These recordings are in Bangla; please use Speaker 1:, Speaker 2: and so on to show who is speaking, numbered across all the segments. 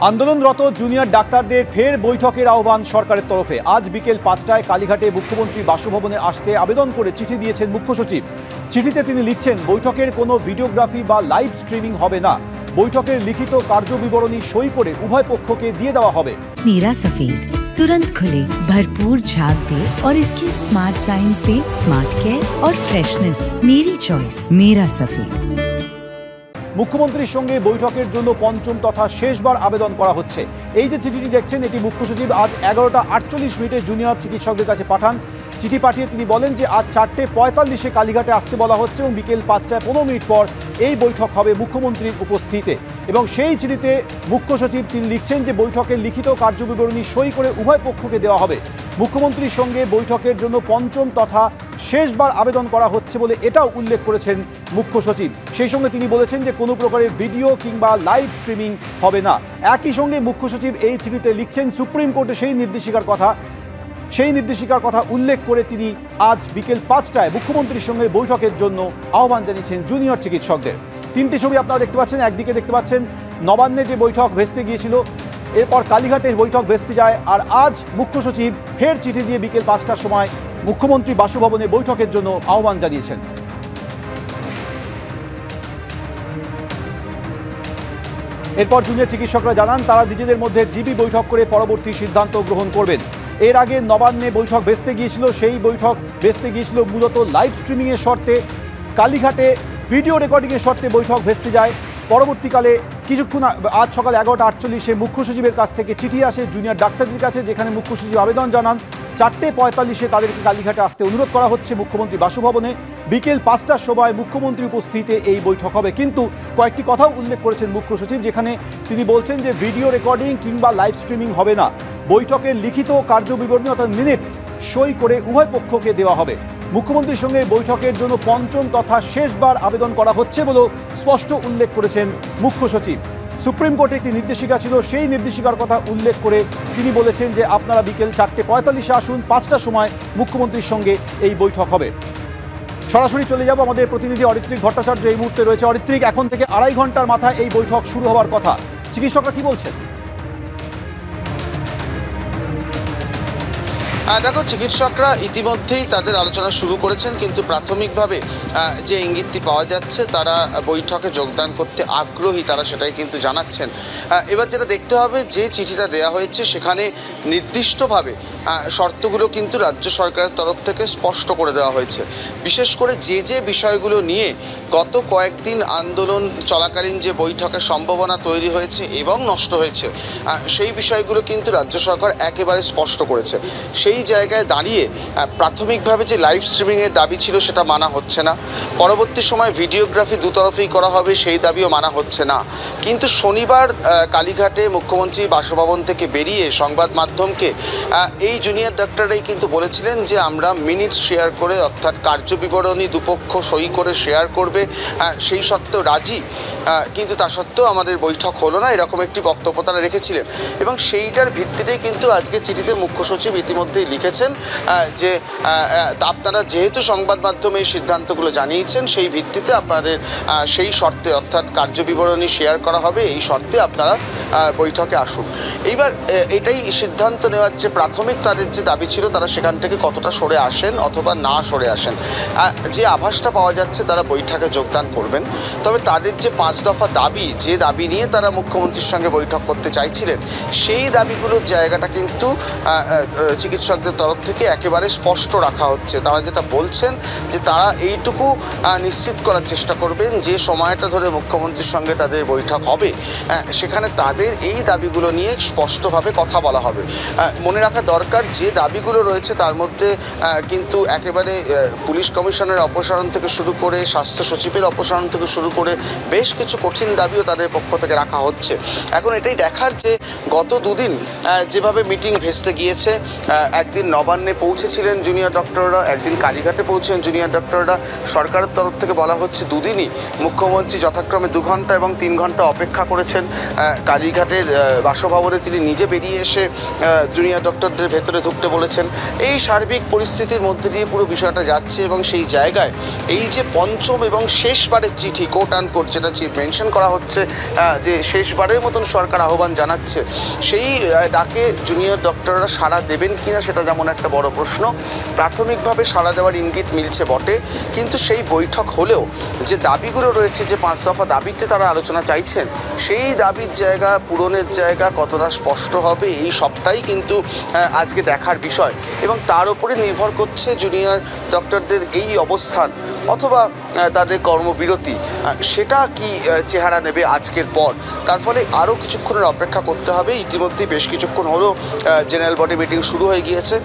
Speaker 1: আন্দোলনরত জুনিয়র ডাক্তারদের ফের বৈঠকের আহ্বান সরকারের তরফে। আজ বিকেল ৫টায় কালীঘাটে মুখ্যমন্ত্রী বাসভবনে আসতে আবেদন করে চিঠি দিয়েছেন মুখ্য সচিব। চিঠিতে তিনি লিখছেন, বৈঠকের কোনো ভিডিওগ্রাফি বা লাইভ স্ট্রিমিং হবে না। বৈঠকের লিখিত কার্যবিবরণী সই করে উভয় পক্ষকে দিয়ে দেওয়া হবে।
Speaker 2: मीरा सफेद तुरंत खुले, भरपूर झाग दे और इसकी स्मार्ट साइंस दे स्मार्ट केयर और फ्रेशनेस। मेरी चॉइस मेरा सफेद।
Speaker 1: মুখ্যমন্ত্রীর সঙ্গে বৈঠকের জন্য পঞ্চম তথা শেষবার আবেদন করা হচ্ছে। এই যে চিঠিটি দেখছেন, এটি মুখ্য সচিব আজ 11টা 48 জুনিয়র চিকিৎসকদের কাছে পাঠান। চিঠি পাঠিয়ে তিনি বলেন যে আজ 4:45 কালীঘাটে আসতে বলা হচ্ছে এবং বিকেল 5:15 পর এই বৈঠক হবে মুখ্যমন্ত্রীর উপস্থিতিতে। এবং সেই চিঠিতে মুখ্য সচিব তিনি লিখছেন যে বৈঠকের লিখিত কার্যবিবরণী সই করে উভয় পক্ষকে দেওয়া হবে। মুখ্যমন্ত্রীর সঙ্গে বৈঠকের জন্য পঞ্চম তথা শেষবার আবেদন করা হচ্ছে বলে এটাও উল্লেখ করেছেন মুখ্য সচিব। সেই সঙ্গে তিনি বলেছেন যে কোনো প্রকারের ভিডিও কিংবা লাইভ স্ট্রিমিং হবে না। একই সঙ্গে মুখ্য সচিব এই চিঠিতে লিখছেন সুপ্রিম কোর্টে সেই নির্দেশিকার কথা উল্লেখ করে তিনি আজ বিকেল 5টায় মুখ্যমন্ত্রীর সঙ্গে বৈঠকের জন্য আহ্বান জানিয়েছেন জুনিয়র চিকিৎসকদের। তিনটি ছবি আপনারা দেখতে পাচ্ছেন। একদিকে দেখতে পাচ্ছেন নবান্নে যে বৈঠক ভেস্তে গিয়েছিল, এরপর কালীঘাটে বৈঠক ভেস্তে যায়, আর আজ মুখ্য সচিব ফের চিঠি দিয়ে বিকেল 5টার সময় মুখ্যমন্ত্রী বাসভবনে বৈঠকের জন্য আহ্বান জানিয়েছেন। এরপর জুনিয়র চিকিৎসকরা জানান তারা নিজেদের মধ্যে জিবি বৈঠক করে পরবর্তী সিদ্ধান্ত গ্রহণ করবেন। এর আগে নবান্নে বৈঠক ভেস্তে গিয়েছিল, সেই বৈঠক ভেস্তে গিয়েছিল মূলত লাইভ স্ট্রিমিংয়ের শর্তে। কালীঘাটে ভিডিও রেকর্ডিংয়ের শর্তে বৈঠক ভেস্তে যায়। পরবর্তীকালে কিছুক্ষণ আজ সকাল 11টা 48 মুখ্য সচিবের কাছ থেকে চিঠি আসে জুনিয়র ডাক্তারদের কাছে, যেখানে মুখ্য সচিব আবেদন জানান 4:45 তাদেরকে কালীঘাটে আসতে অনুরোধ করা হচ্ছে মুখ্যমন্ত্রী বাসভবনে। বিকেল 5টার সময় মুখ্যমন্ত্রী উপস্থিতিতে এই বৈঠক হবে। কিন্তু কয়েকটি কথাও উল্লেখ করেছেন মুখ্য সচিব, যেখানে তিনি বলছেন যে ভিডিও রেকর্ডিং কিংবা লাইভ স্ট্রিমিং হবে না। বৈঠকের লিখিত কার্যবিবরণী অর্থাৎ মিনিটস সই করে উভয় পক্ষকে দেওয়া হবে। মুখ্যমন্ত্রীর সঙ্গে বৈঠকের জন্য পঞ্চম তথা শেষবার আবেদন করা হচ্ছে বলেও স্পষ্ট উল্লেখ করেছেন মুখ্য সচিব। সুপ্রিম কোর্টে একটি নির্দেশিকা ছিল, সেই নির্দেশিকার কথা উল্লেখ করে তিনি বলেছেন যে আপনারা বিকেল 4:45 আসুন, 5টার সময় মুখ্যমন্ত্রীর সঙ্গে এই বৈঠক হবে। সরাসরি চলে যাব আমাদের প্রতিনিধি অরিত্রিক ভট্টাচার্য এই মুহূর্তে রয়েছে। অরিত্রিক, এখন থেকে 2.5 ঘন্টার মাথায় এই বৈঠক শুরু হওয়ার কথা, চিকিৎসকরা কি বলছেন?
Speaker 3: দেখো, চিকিৎসকরা ইতিমধ্যেই তাদের আলোচনা শুরু করেছেন, কিন্তু প্রাথমিকভাবে যে ইঙ্গিতটি পাওয়া যাচ্ছে তারা বৈঠকে যোগদান করতে আগ্রহী, তারা সেটাই কিন্তু জানাচ্ছেন। এবার যেটা দেখতে হবে, যে চিঠিটা দেওয়া হয়েছে সেখানে নির্দিষ্টভাবে শর্তগুলো কিন্তু রাজ্য সরকারের তরফ থেকে স্পষ্ট করে দেওয়া হয়েছে। বিশেষ করে যে বিষয়গুলো নিয়ে গত কয়েকদিন আন্দোলন চলাকালীন যে বৈঠকের সম্ভাবনা তৈরি হয়েছে এবং নষ্ট হয়েছে, সেই বিষয়গুলো কিন্তু রাজ্য সরকার একেবারে স্পষ্ট করেছে। সেই জায়গায় দাঁড়িয়ে প্রাথমিকভাবে যে লাইভ স্ট্রিমিংয়ের দাবি ছিল সেটা মানা হচ্ছে না। পরবর্তী সময় ভিডিওগ্রাফি দুতরফেই করা হবে, সেই দাবিও মানা হচ্ছে না। কিন্তু শনিবার কালীঘাটে মুখ্যমন্ত্রী বাসভবন থেকে বেরিয়ে সংবাদ মাধ্যমকে এই জুনিয়র ডাক্তাররাই কিন্তু বলেছিলেন যে আমরা মিনিট শেয়ার করে, অর্থাৎ কার্যবিবরণী দুপক্ষ সই করে শেয়ার করবে, সেই সত্ত্বেও রাজি, কিন্তু তা সত্ত্বেও আমাদের বৈঠক হলো না, এরকম একটি বক্তব্য তারা রেখেছিলেন। এবং সেইটার ভিত্তিতেই কিন্তু আজকে চিঠিতে মুখ্য সচিব ইতিমধ্যেই লিখেছেন যে আপনারা যেহেতু সংবাদ মাধ্যমে এই সিদ্ধান্তগুলো জানিয়েছেন, সেই ভিত্তিতে আপনাদের সেই শর্তে, অর্থাৎ কার্যবিবরণী শেয়ার করা হবে, এই শর্তে আপনারা বৈঠকে আসুন। এইবার এটাই সিদ্ধান্ত নেওয়ার যে প্রাথমিক তাদের যে দাবি ছিল, তারা সেখান থেকে কতটা সরে আসেন অথবা না সরে আসেন। যে আভাসটা পাওয়া যাচ্ছে তারা বৈঠকে যোগদান করবেন, তবে তাদের যে 5 দফা দাবি, যে দাবি নিয়ে তারা মুখ্যমন্ত্রীর সঙ্গে বৈঠক করতে চাইছিলেন, সেই দাবিগুলোর জায়গাটা কিন্তু চিকিৎসকদের তরফ থেকে একেবারে স্পষ্ট রাখা হচ্ছে। তারা যেটা বলছেন যে তারা এইটুকু নিশ্চিত করার চেষ্টা করবেন যে সময়টা ধরে মুখ্যমন্ত্রীর সঙ্গে তাদের বৈঠক হবে, সেখানে তাদের এই দাবিগুলো নিয়ে স্পষ্টভাবে কথা বলা হবে। মনে রাখা দরকার, যে দাবিগুলো রয়েছে তার মধ্যে কিন্তু একেবারে পুলিশ কমিশনের অপসারণ থেকে শুরু করে, স্বাস্থ্য সচিবের অপসারণ থেকে শুরু করে বেশ কিছু কঠিন দাবিও তাদের পক্ষ থেকে রাখা হচ্ছে। এখন এটাই দেখার যে গত দুদিন যেভাবে মিটিং ভেস্তে গিয়েছে, একদিন নবান্নে পৌঁছেছিলেন জুনিয়র ডক্টররা, একদিন কালীঘাটে পৌঁছেছেন জুনিয়র ডক্টররা। সরকারের তরফ থেকে বলা হচ্ছে দুদিনই মুখ্যমন্ত্রী যথাক্রমে 2 ঘন্টা এবং 3 ঘন্টা অপেক্ষা করেছেন। কালীঘাটের বাসভবনে তিনি নিজে বেরিয়ে এসে জুনিয়র ডক্টরদের ভেতরে ঢুকতে বলেছেন। এই সার্বিক পরিস্থিতির মধ্যে দিয়ে পুরো বিষয়টা যাচ্ছে এবং সেই জায়গায় এই যে পঞ্চম এবং শেষবারের চিঠি কোট অ্যান্ড কোট যেটা মেনশন করা হচ্ছে যে শেষবারের মতন সরকার আহ্বান জানাচ্ছে, সেই ডাকে জুনিয়র ডক্টররা সাড়া দেবেন কিনা সেটা যেমন একটা বড় প্রশ্ন। প্রাথমিকভাবে সাড়া দেওয়ার ইঙ্গিত মিলছে বটে, কিন্তু সেই বৈঠক হলেও যে দাবিগুলো রয়েছে, যে 5 দফা দাবিতে তারা আলোচনা চাইছেন, সেই দাবির জায়গা পূরণের জায়গা কতটা স্পষ্ট হবে এই সবটাই কিন্তু আজকে দেখার বিষয়। এবং তার উপরে নির্ভর করছে জুনিয়র ডক্টরদের এই অবস্থান অথবা তাদের কর্মবিরতি, সেটা কি চেহারা নেবে আজকের পর। তার ফলে আরও কিছুক্ষণের অপেক্ষা করতে হবে। ইতিমধ্যেই বেশ কিছুক্ষণ হলো জেনারেল বডি মিটিং শুরু হয়ে গিয়েছে,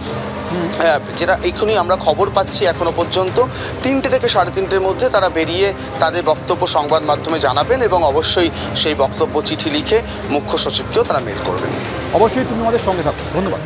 Speaker 3: যেটা এক্ষুনি আমরা খবর পাচ্ছি এখনো পর্যন্ত 3টে থেকে 3:30-র মধ্যে তারা বেরিয়ে তাদের বক্তব্য সংবাদ মাধ্যমে জানাবেন এবং অবশ্যই সেই বক্তব্য চিঠি লিখে মুখ্য সচিবকেও তারা মেল করবেন।
Speaker 1: অবশ্যই তুমি আমাদের সঙ্গে থাকো, ধন্যবাদ।